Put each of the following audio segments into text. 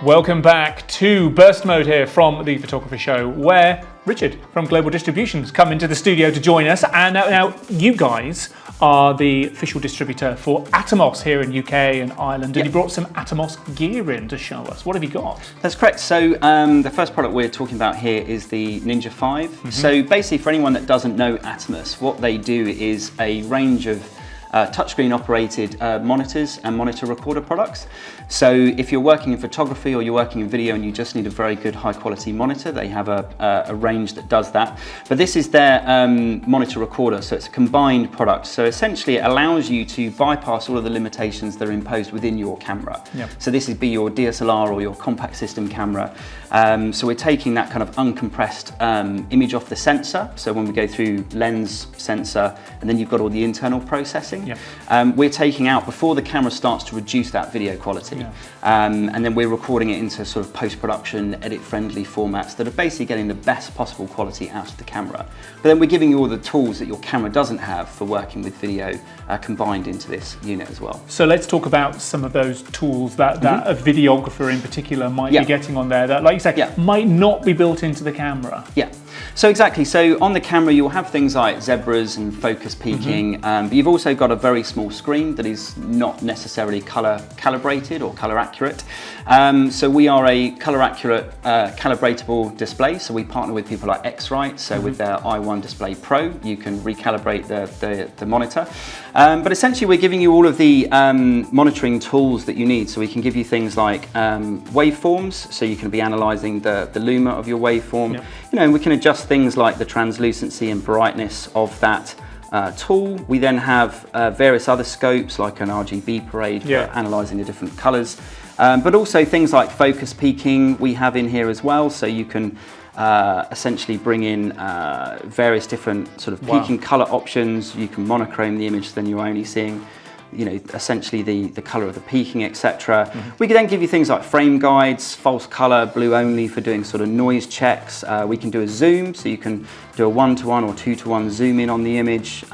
Welcome back to Burst Mode here from The Photography Show, where Richard from Global Distribution's come into the studio to join us. And now you guys are the official distributor for Atomos here in UK and Ireland, and you brought some Atomos gear in to show us. What have you got? That's correct. So the first product we're talking about here is the Ninja V. So basically, for anyone that doesn't know Atomos, what they do is a range of touchscreen operated monitors and monitor recorder products. So if you're working in photography or you're working in video and you just need a very good high quality monitor, they have a range that does that. But this is their monitor recorder, so it's a combined product. So essentially it allows you to bypass all of the limitations that are imposed within your camera. So this would be your DSLR or your compact system camera. So we're taking that kind of uncompressed image off the sensor. So when we go through lens, sensor, and then you've got all the internal processing. We're taking out, before the camera starts to reduce that video quality, and then we're recording it into sort of post-production, edit-friendly formats that are basically getting the best possible quality out of the camera. But then we're giving you all the tools that your camera doesn't have for working with video combined into this unit as well. So let's talk about some of those tools that a videographer in particular might be getting on there that, like you say, might not be built into the camera. So exactly, so on the camera you'll have things like zebras and focus peaking, but you've also got a very small screen that is not necessarily color calibrated or color accurate. So we are a color accurate calibratable display, so we partner with people like X-Rite, so with their i1 Display Pro you can recalibrate the monitor. But essentially we're giving you all of the monitoring tools that you need, so we can give you things like waveforms, so you can be analysing the luma of your waveform, you know, and we can adjust things like the translucency and brightness of that tool. We then have various other scopes like an RGB parade for analysing the different colours, but also things like focus peaking we have in here as well, so you can essentially bring in various different sort of peaking colour options. You can monochrome the image, so then you're only seeing, you know, essentially the colour of the peaking, etc. We can then give you things like frame guides, false colour, blue only for doing sort of noise checks. We can do a zoom, so you can do a 1:1 or 2:1 zoom in on the image.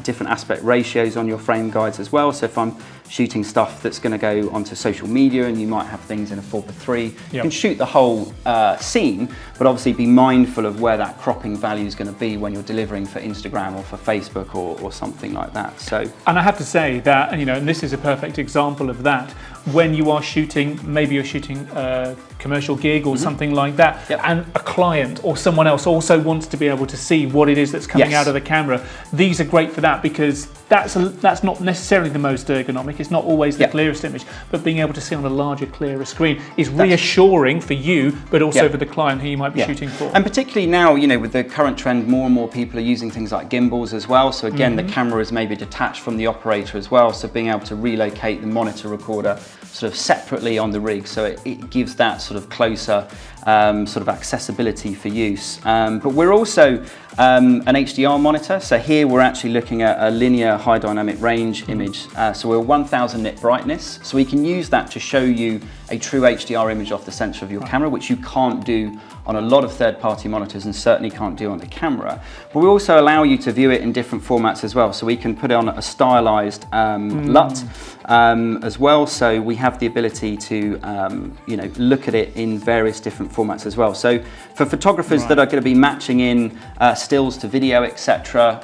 Different aspect ratios on your frame guides as well. So if I'm shooting stuff that's going to go onto social media and you might have things in a 4:3, you can shoot the whole scene, but obviously be mindful of where that cropping value is going to be when you're delivering for Instagram or for Facebook or something like that. So, and I have to say that, you know, and this is a perfect example of that, when you are shooting, maybe you're shooting a commercial gig or something like that, and a client or someone else also wants to be able to see what it is that's coming out of the camera. These are great for that, because that's not necessarily the most ergonomic. It's not always the clearest image, but being able to see on a larger, clearer screen is reassuring for you, but also for the client who you might be shooting for. And particularly now, you know, with the current trend, more and more people are using things like gimbals as well. So again, the camera is maybe detached from the operator as well. So being able to relocate the monitor recorder sort of separately on the rig, so it gives that sort of closer sort of accessibility for use. But we're also an HDR monitor. So here we're actually looking at a linear high dynamic range image. So we're 1000 nit brightness. So we can use that to show you a true HDR image off the sensor of your camera, which you can't do on a lot of third-party monitors and certainly can't do on the camera. But we also allow you to view it in different formats as well. So we can put it on a stylized LUT as well. So we have the ability to you know, look at it in various different formats as well. So for photographers that are going to be matching in stills to video, etc.,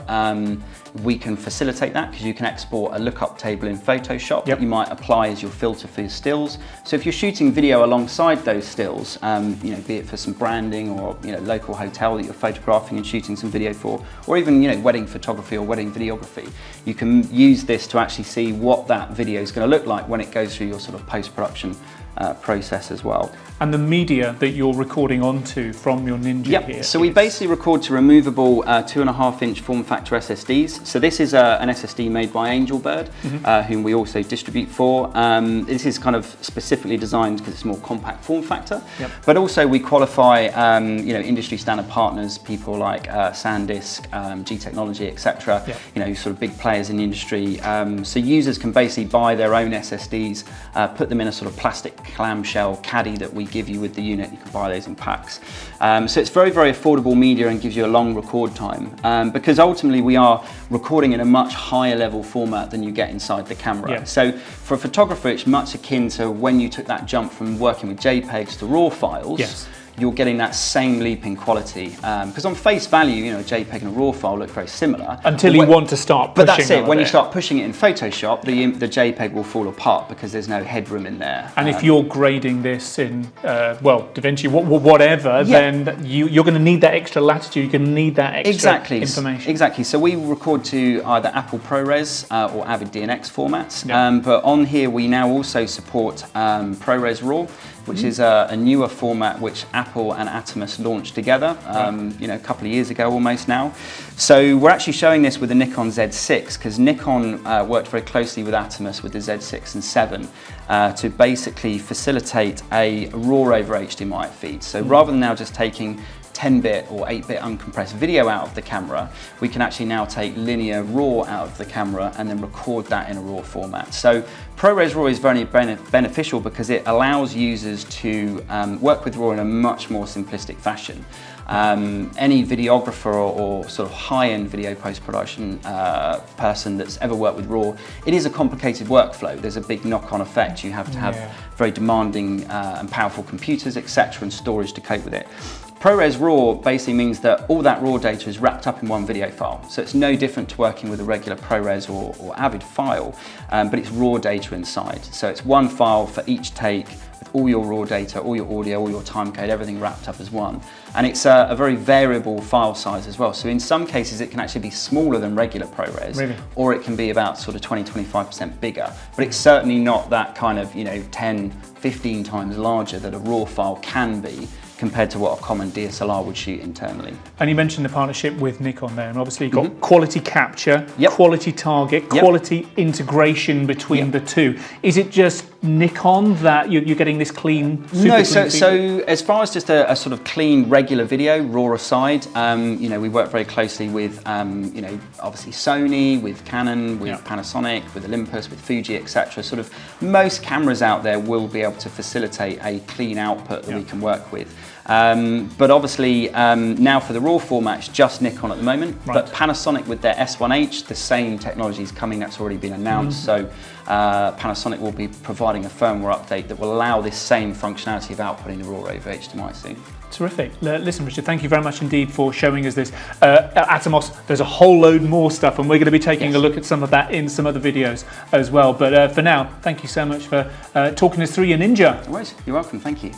we can facilitate that, because you can export a lookup table in Photoshop that you might apply as your filter for your stills. So if you're shooting video alongside those stills, you know, be it for some branding or, you know, local hotel that you're photographing and shooting some video for, or even, you know, wedding photography or wedding videography, you can use this to actually see what that video is going to look like when it goes through your sort of post-production process as well. And the media that you're recording onto from your Ninja here? So we basically record to removable 2.5-inch form factor SSDs. So this is an SSD made by Angelbird, whom we also distribute for. This is kind of specifically designed because it's more compact form factor, but also we qualify you know, industry standard partners, people like SanDisk, G Technology, etc. You know, sort of big players in the industry. So users can basically buy their own SSDs, put them in a sort of plastic clamshell caddy that we give you with the unit. You can buy those in packs. So it's very, very affordable media and gives you a long record time, because ultimately we are recording in a much higher level format than you get inside the camera. Yeah. So for a photographer, it's much akin to when you took that jump from working with JPEGs to RAW files. Yes. You're getting that same leap in quality, because on face value, you know, a JPEG and a RAW file look very similar. Until you want to start pushing. But that's it. When you start pushing it in Photoshop, the JPEG will fall apart because there's no headroom in there. And if you're grading this in, well, DaVinci, whatever, then you're going to need that extra latitude. You're going to need that extra information. Exactly. So we record to either Apple ProRes or Avid DNX formats. But on here, we now also support ProRes RAW, which is a newer format which Apple and Atomos launched together, you know, a couple of years ago almost now. So we're actually showing this with the Nikon Z6, because Nikon worked very closely with Atomos with the Z6 and 7 to basically facilitate a RAW over HDMI feed. So rather than now just taking 10-bit or 8-bit uncompressed video out of the camera, we can actually now take linear RAW out of the camera and then record that in a RAW format. So ProRes RAW is very beneficial because it allows users to work with RAW in a much more simplistic fashion. Any videographer or sort of high-end video post-production person that's ever worked with RAW, it is a complicated workflow. There's a big knock-on effect. You have to have very demanding and powerful computers, etc., and storage to cope with it. ProRes RAW basically means that all that RAW data is wrapped up in one video file. So it's no different to working with a regular ProRes or Avid file, but it's RAW data inside. So it's one file for each take with all your RAW data, all your audio, all your timecode, everything wrapped up as one. And it's a very variable file size as well. So in some cases it can actually be smaller than regular ProRes, or it can be about sort of 20-25% bigger. But it's certainly not that kind of, you know, 10-15 times larger that a RAW file can be, compared to what a common DSLR would shoot internally. And you mentioned the partnership with Nikon there, and obviously you've got quality capture, quality target, quality integration between the two. Is it just Nikon that you're getting this clean, super clean so as far as just a sort of clean, regular video, RAW aside, you know, we work very closely with, you know, obviously Sony, with Canon, with Panasonic, with Olympus, with Fuji, etc. Sort of most cameras out there will be able to facilitate a clean output that we can work with. But obviously now for the RAW format, it's just Nikon at the moment, but Panasonic with their S1H, the same technology is coming, that's already been announced. So Panasonic will be providing a firmware update that will allow this same functionality of outputting the RAW over HDMI soon. Terrific. Listen, Richard, thank you very much indeed for showing us this. At Atomos, there's a whole load more stuff, and we're going to be taking a look at some of that in some other videos as well. But for now, thank you so much for talking us through your Ninja. Always. You're welcome. Thank you.